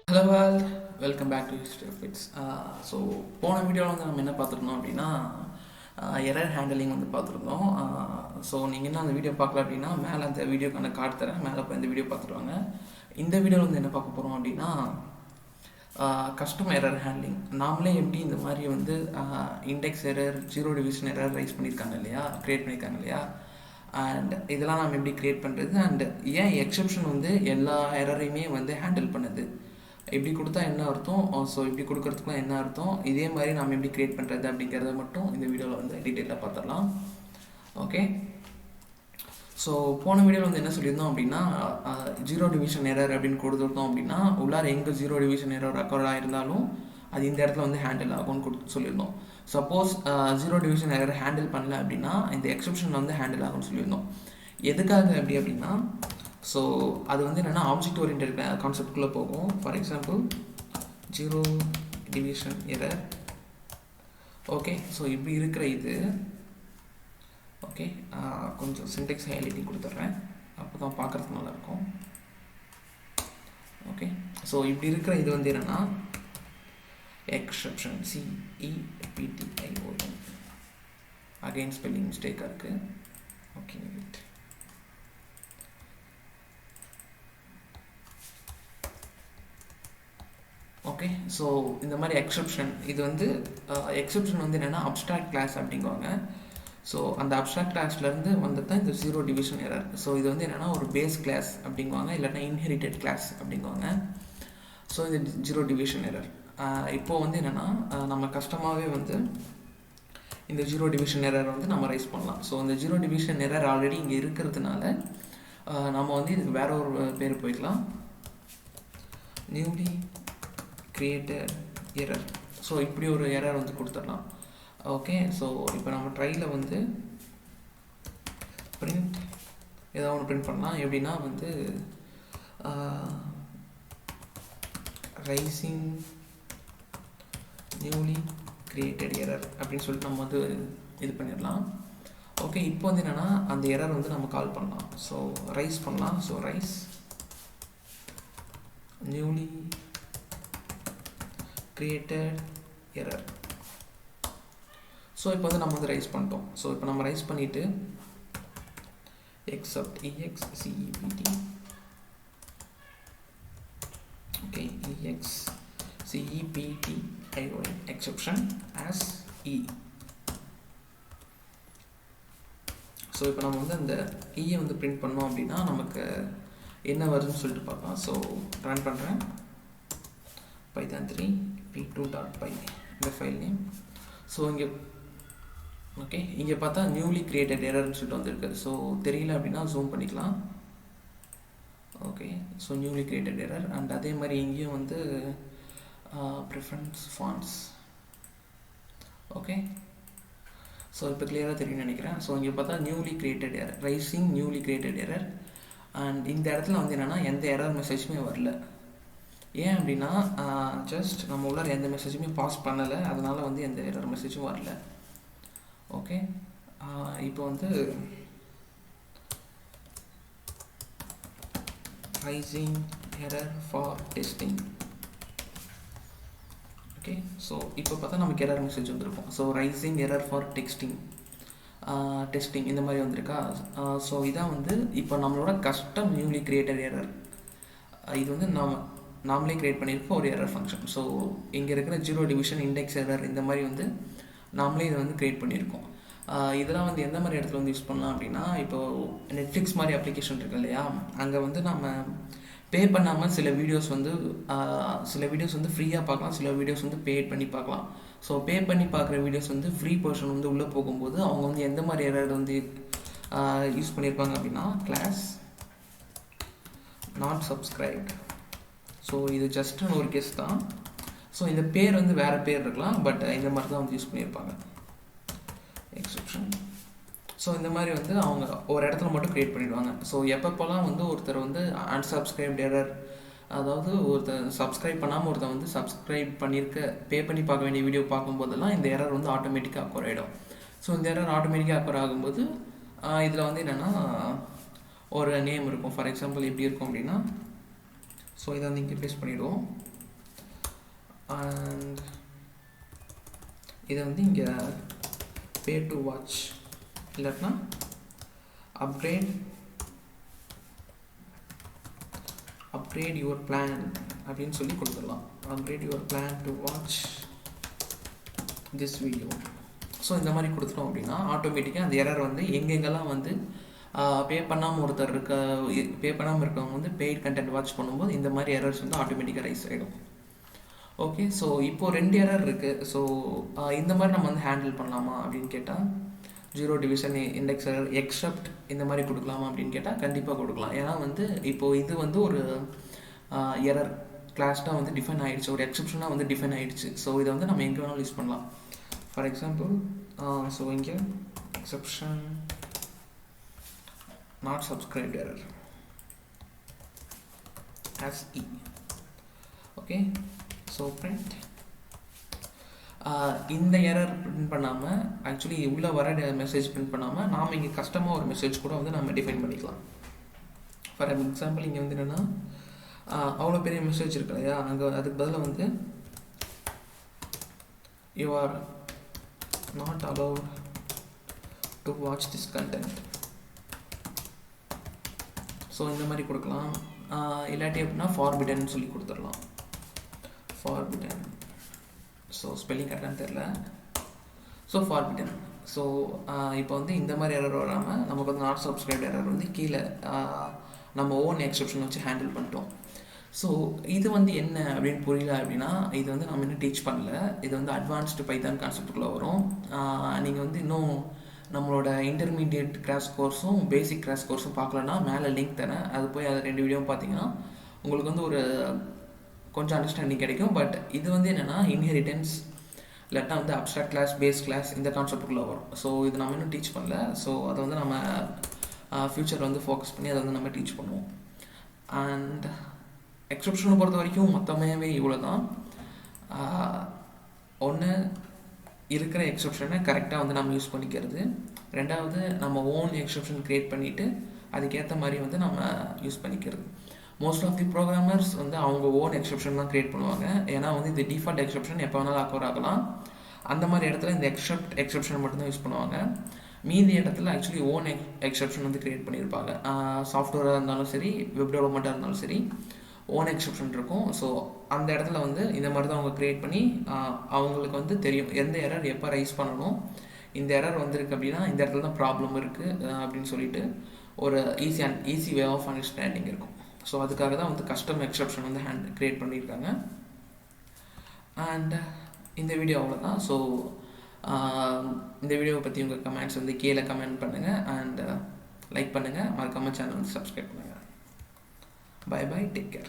Hello all, welcome back to history of its. So போன வீடியோவில் வந்து நம்ம என்ன பார்த்துருந்தோம் அப்படின்னா எரர் ஹேண்டலிங் வந்து பார்த்துருந்தோம். ஸோ நீங்கள் என்ன அந்த வீடியோ பார்க்கல அப்படின்னா மேலே அந்த வீடியோக்கான கார்டு தரேன், மேலே போய் இந்த வீடியோ பார்த்துருவாங்க. இந்த வீடியோவில் வந்து என்ன பார்க்க போகிறோம் அப்படின்னா கஸ்டம் எரர் ஹேண்ட்லிங். நாமளே எப்படி இந்த மாதிரி வந்து index error, zero division error rice பண்ணியிருக்காங்க இல்லையா, க்ரியேட் பண்ணியிருக்காங்க இல்லையா, அண்ட் இதெல்லாம் நம்ம எப்படி க்ரியேட் பண்ணுறது, அண்ட் ஏன் எக்ஸெப்ஷன் வந்து எல்லா எரரையுமே வந்து ஹேண்டில் பண்ணுது, இப்படி கொடுத்தா என்ன அர்த்தம், ஸோ இப்படி கொடுக்கறதுக்குலாம் என்ன அர்த்தம், இதே மாதிரி நம்ம எப்படி க்ரியேட் பண்ணுறது அப்படிங்கிறத மட்டும் இந்த வீடியோவில் வந்து டீட்டெயிலாக பார்த்துடலாம். ஓகே, ஸோ போன வீடியோவில் வந்து என்ன சொல்லியிருந்தோம் அப்படின்னா ஜீரோ டிவிஷன் எரர் அப்படின்னு கொடுத்துருந்தோம் அப்படின்னா உள்ளார எங்கே ஜீரோ டிவிஷன் எரர் ரெக்கார்ட் ஆகிருந்தாலும் அது இந்த இடத்துல வந்து ஹேண்டில் ஆகும்னு சொல்லியிருந்தோம். Suppose zero division error handle பண்ணல அப்படின்னா இந்த எக்ஸெப்ஷன் வந்து ஹேண்டில் ஆகும்னு சொல்லியிருந்தோம். எதுக்காக அப்படி அப்படின்னா, ஸோ அது வந்து என்னென்னா ஆப்ஜெக்ட் ஓரியன்டட் கான்செப்ட்குள்ளே போகும். For example zero division error. Okay, so இப்படி இருக்கிற இது ஓகே, கொஞ்சம் சின்டெக்ஸ் ஹைலைட்டிங் கொடுத்துட்றேன், அப்போ தான் பார்க்குறதுக்கு நல்லாயிருக்கும். ஓகே, ஸோ இப்படி இருக்கிற இது வந்து என்னென்னா எக்ஸெப்ஷன், CEPTION. அகைன் ஸ்பெல்லிங் மிஸ்டேக்காக இருக்குது. Okay, wait. ஓகே, ஸோ இந்த மாதிரி எக்ஸெப்ஷன், இது வந்து எக்ஸெப்ஷன் வந்து என்னென்னா அப்ஸ்ட்ராக்ட் கிளாஸ் அப்படிங்குவாங்க. ஸோ அந்த அப்ஸ்ட்ராக்ட் கிளாஸ்லேருந்து வந்து தான் இந்த ஜீரோ டிவிஷன் எரர். ஸோ இது வந்து என்னென்னா ஒரு பேஸ் கிளாஸ் அப்படிங்குவாங்க, இல்லைன்னா இன்ஹெரிட்டட் கிளாஸ் அப்படிங்குவாங்க. ஸோ இந்த ஜீரோ டிவிஷன் எரர் இப்போது வந்து என்னென்னா நம்ம கஷ்டமாகவே வந்து இந்த ஜீரோ டிவிஷன் எரர் வந்து நம்ம ரைஸ் பண்ணலாம். ஸோ இந்த ஜீரோ டிவிஷன் எரர் ஆல்ரெடி இங்கே இருக்கிறதுனால நம்ம வந்து இதுக்கு வேற ஒரு பேர் போய்க்கலாம், நியூலி கிரியேட்டட் எரர். ஸோ இப்படி ஒரு எரர் வந்து கொடுத்துடலாம். ஓகே, ஸோ இப்போ நம்ம ட்ரையில் வந்து பிரிண்ட் ஏதாவது ஒன்று பிரிண்ட் பண்ணலாம். எப்படின்னா வந்து ரைசிங் நியூலி கிரியேட்டட் எரர் அப்படின்னு சொல்லிட்டு நம்ம வந்து இது பண்ணிடலாம். ஓகே, இப்போ வந்து என்னென்னா அந்த எரர் வந்து நம்ம கால் பண்ணலாம். ஸோ ரைஸ் பண்ணலாம். So rice newly created error. So இப்போ வந்து நம்ம வந்து ரைஸ் பண்ணிட்டோம். ஸோ இப்போ நம்ம ரைஸ் பண்ணிவிட்டு except except okay exception exception as e. So இப்போ நம்ம வந்து அந்த ஈயை வந்து பிரிண்ட் பண்ணோம் அப்படின்னா நமக்கு என்ன வருதுன்னு சொல்லிட்டு பார்க்கலாம். ஸோ ரன் பண்ணுறேன், python3 p2.py இந்த ஃபைல் நேம். ஸோ இங்கே ஓகே, இங்கே பார்த்தா நியூலி கிரியேட்டட் எரர்னு சொல்லிட்டு வந்திருக்கு. ஸோ தெரியல அப்படின்னா ஜூம் பண்ணிக்கலாம். Okay, so newly created error. And அதே மாதிரி இங்கேயும் வந்து ப்ரிஃபரன்ஸ் ஃபாண்ட்ஸ். ஓகே, ஸோ இப்போ கிளியராக தெரியும்னு நினைக்கிறேன். ஸோ இங்கே பார்த்தா newly created error, raising newly created error. And இந்த இடத்துல வந்து என்னென்னா எந்த எரர் மெசேஜுமே வரல. ஏன் அப்படின்னா ஜஸ்ட் நம்ம உள்ளார எந்த மெசேஜுமே பாஸ் பண்ணலை, அதனால் வந்து எந்த எரர் மெசேஜும் வரல. ஓகே, இப்போ வந்து raising error for testing. Okay, so இப்போ பார்த்தா நமக்கு எரர் மெசேஜ் வந்திருக்கும். So raising error for testing இந்த மாதிரி வந்திருக்கா. ஸோ இதான் வந்து இப்போ நம்மளோட கஸ்டம் நியூலி கிரியேட்டட் எரர். இது வந்து நாமளே க்ரியேட் பண்ணியிருக்கோம் ஒரு எரர் ஃபங்க்ஷன். ஸோ இங்கே இருக்கிற ஜீரோ டிவிஷன், இண்டெக்ஸ் எரர் இந்த மாதிரி வந்து நாமளே இதை வந்து க்ரியேட் பண்ணியிருக்கோம். இதெல்லாம் வந்து எந்த மாதிரி இடத்துல வந்து யூஸ் பண்ணலாம் அப்படின்னா, இப்போது நெட்ஃப்ளிக்ஸ் மாதிரி அப்ளிகேஷன் இருக்குது இல்லையா, அங்கே வந்து நம்ம பே பண்ணாமல் சில வீடியோஸ் வந்து ஃப்ரீயாக பார்க்கலாம், சில வீடியோஸ் வந்து பேட் பண்ணி பார்க்கலாம். ஸோ பே பண்ணி பார்க்குற வீடியோஸ் வந்து ஃப்ரீ போர்ஷன் வந்து உள்ளே போகும்போது அவங்க வந்து எந்த மாதிரி எரர் வந்து யூஸ் பண்ணியிருப்பாங்க அப்படின்னா கிளாஸ் நாட் சப்ஸ்கிரைப்ட். ஸோ இது ஜஸ்ட் ஒரு கேஸ் தான். ஸோ இந்த பேர் வந்து வேறு பேர் இருக்கலாம், பட் இந்த மாதிரி தான் வந்து யூஸ் பண்ணியிருப்பாங்க எக்ஸெப்ஷன். ஸோ இந்த மாதிரி வந்து அவங்க ஒரு இடத்துல மட்டும் க்ரியேட் பண்ணிவிடுவாங்க. ஸோ எப்பப்போலாம் வந்து ஒருத்தர் வந்து அன்சப்ஸ்கிரைப்ட் எரர், அதாவது ஒருத்தர் சப்ஸ்கிரைப் பண்ணாமல் ஒருத்தர் வந்து சப்ஸ்கிரைப் பண்ணியிருக்க பே பண்ணி பார்க்க வேண்டிய வீடியோ பார்க்கும்போதெல்லாம் இந்த எரர் வந்து ஆட்டோமேட்டிக்காக அக்வர் ஆகிடும். ஸோ இந்த எரர் ஆட்டோமேட்டிக்காக அக்வர் ஆகும்போது இதில் வந்து என்னென்னா ஒரு நேம் இருக்கும். ஃபார் எக்ஸாம்பிள் எப்படி இருக்கும் அப்படின்னா, ஸோ இதை வந்து இங்கே பேஸ்ட் பண்ணிவிடுவோம். அண்ட் இதை வந்து இங்கே பே டு வாட்ச் இல்லைன்னா upgrade your plan அப்படின்னு சொல்லி கொடுத்துடலாம். upgrade your plan to watch this video. So இந்த மாதிரி கொடுத்துட்டோம் அப்படின்னா ஆட்டோமேட்டிக்காக அந்த எரர் வந்து எங்கெங்கெல்லாம் வந்து பே பண்ணாமல் இருக்கவங்க வந்து பெய்ட் கண்டென்ட் வாட்ச் பண்ணும்போது இந்த மாதிரி எரர்ஸ் வந்து ஆட்டோமேட்டிக்காக ரைஸ் ஆகிடும். ஓகே, ஸோ இப்போது 2 எரர் இருக்குது. ஸோ இந்த மாதிரி நம்ம வந்து ஹேண்டில் பண்ணலாமா அப்படின்னு கேட்டால், 0 டிவிஷன் இண்டெக்ஸ் எரர் எக்ஸப்ட் இந்த மாதிரி கொடுக்கலாமா அப்படின்னு கேட்டால் கண்டிப்பாக கொடுக்கலாம். ஏன்னா வந்து இப்போது இது வந்து ஒரு எரர் கிளாஸ்டாக வந்து டிஃபைன் ஆகிடுச்சு, ஒரு எக்ஸப்ஷனாக வந்து டிஃபைன் ஆகிடுச்சு. ஸோ இதை வந்து நம்ம எங்கே வேணாலும் யூஸ் பண்ணலாம். ஃபார் எக்ஸாம்பிள் ஸோ இங்கே exception not subscribed error as e. Okay, so print இந்த எரர் பிரிண்ட் பண்ணாமல் ஆக்சுவலி உள்ளே வர மெசேஜ் பிரிண்ட் பண்ணாமல் நாம் இங்கே கஸ்டமாக ஒரு மெசேஜ் கூட வந்து நம்ம டிஃபைன் பண்ணிக்கலாம். ஃபார் எக்ஸாம்பிள் இங்கே வந்து என்னென்னா அவ்வளோ பெரிய மெசேஜ் இருக்கு இல்லையா, அங்கே அதுக்கு பதிலாக வந்து you are not allowed to watch this content. So இந்த மாதிரி கொடுக்கலாம். இல்லாட்டி அப்படின்னா ஃபார்பிடன் சொல்லி கொடுத்துடலாம். ஃபார்பிடன், ஸோ ஸ்பெல்லிங் கரெக்டானு தெரில. So forbidden. ஸோ இப்போ வந்து இந்த மாதிரி எரர் வராமல் நமக்கு வந்து நாட் சப்ஸ்கிரைப்ட் எரர் வந்து கீழே நம்ம ஓன் எக்ஸப்ஷன் வச்சு ஹேண்டில் பண்ணிட்டோம். ஸோ இது வந்து என்ன அப்படின்னு புரியல அப்படின்னா, இது வந்து நம்ம இன்னும் டீச் பண்ணல. இது வந்து அட்வான்ஸ்டு பைத்தான் கான்செப்டுக்குள்ளே வரும். நீங்கள் வந்து இன்னும் நம்மளோட இன்டர்மீடியட் கிராஷ் கோர்ஸும் பேசிக் கிராஷ் கோர்ஸும் பார்க்கலன்னா மேலே லிங்க் தரேன். அது போய் அது 2 வீடியோவும் பார்த்தீங்கன்னா உங்களுக்கு வந்து ஒரு கொஞ்சம் அண்டர்ஸ்டாண்டிங் கிடைக்கும். பட் இது வந்து என்னென்னா இன்ஹெரிட்டன்ஸ் இல்லாட்டா வந்து அப்ஸ்ட்ராக்ட் கிளாஸ், பேஸ் கிளாஸ் இந்த கான்செப்டுக்குள்ளே வரும். ஸோ இது நம்ம இன்னும் டீச் பண்ணல. ஸோ அதை வந்து நம்ம ஃப்யூச்சர் வந்து ஃபோக்கஸ் பண்ணி அதை வந்து நம்ம டீச் பண்ணுவோம். அண்ட் எக்ஸப்ஷனை பொறுத்த வரைக்கும் மொத்தமாகவே இவ்வளோ தான். ஒன்று இருக்கிற எக்ஸப்ஷனை கரெக்டாக வந்து நம்ம யூஸ் பண்ணிக்கிறது. ரெண்டாவது நம்ம ஓன் எக்ஸப்ஷன் க்ரியேட் பண்ணிவிட்டு அதுக்கேற்ற மாதிரி வந்து நம்ம யூஸ் பண்ணிக்கிறது. மோஸ்ட் ஆஃப் தி ப்ரோக்ராமர்ஸ் வந்து அவங்க ஓன் எக்ஸப்ஷன் தான் க்ரியேட் பண்ணுவாங்க. ஏன்னா வந்து இது டிஃபால்ட் எக்ஸப்ஷன் எப்போ வேணாலும் அக்கவர் ஆகலாம். அந்த மாதிரி இடத்துல இந்த எக்ஸப்ஷன் மட்டும்தான் யூஸ் பண்ணுவாங்க. மீதி இடத்துல ஆக்சுவலி ஓன் எக்ஸப்ஷன் வந்து க்ரியேட் பண்ணியிருப்பாங்க. சாஃப்ட்வேராக இருந்தாலும் சரி, வெப் டெவலப்மெண்ட்டாக இருந்தாலும் சரி, ஓன் எக்ஸப்ஷன் இருக்கும். ஸோ அந்த இடத்துல வந்து இந்த மாதிரி தான் அவங்க க்ரியேட் பண்ணி அவங்களுக்கு வந்து தெரியும் எந்த எரர் எப்போ ரைஸ் பண்ணணும், இந்த எரர் வந்திருக்கு அப்படின்னா இந்த இடத்துல தான் ப்ராப்ளம் இருக்குது அப்படின்னு சொல்லிட்டு ஒரு ஈஸி வே ஆஃப் அண்டர்ஸ்டாண்டிங் இருக்கும். ஸோ அதுக்காக தான் வந்து கஸ்டம் எக்ஸப்ஷன் வந்து க்ரியேட் பண்ணியிருக்காங்க. அண்ட் இந்த வீடியோ அவ்வளோதான். ஸோ இந்த வீடியோவை பற்றி உங்கள் கமெண்ட்ஸ் வந்து கீழே கமெண்ட் பண்ணுங்கள். அண்ட் லைக் பண்ணுங்கள். மறக்காம சேனல் வந்து சப்ஸ்கிரைப் பண்ணுங்கள். Bye bye, take care.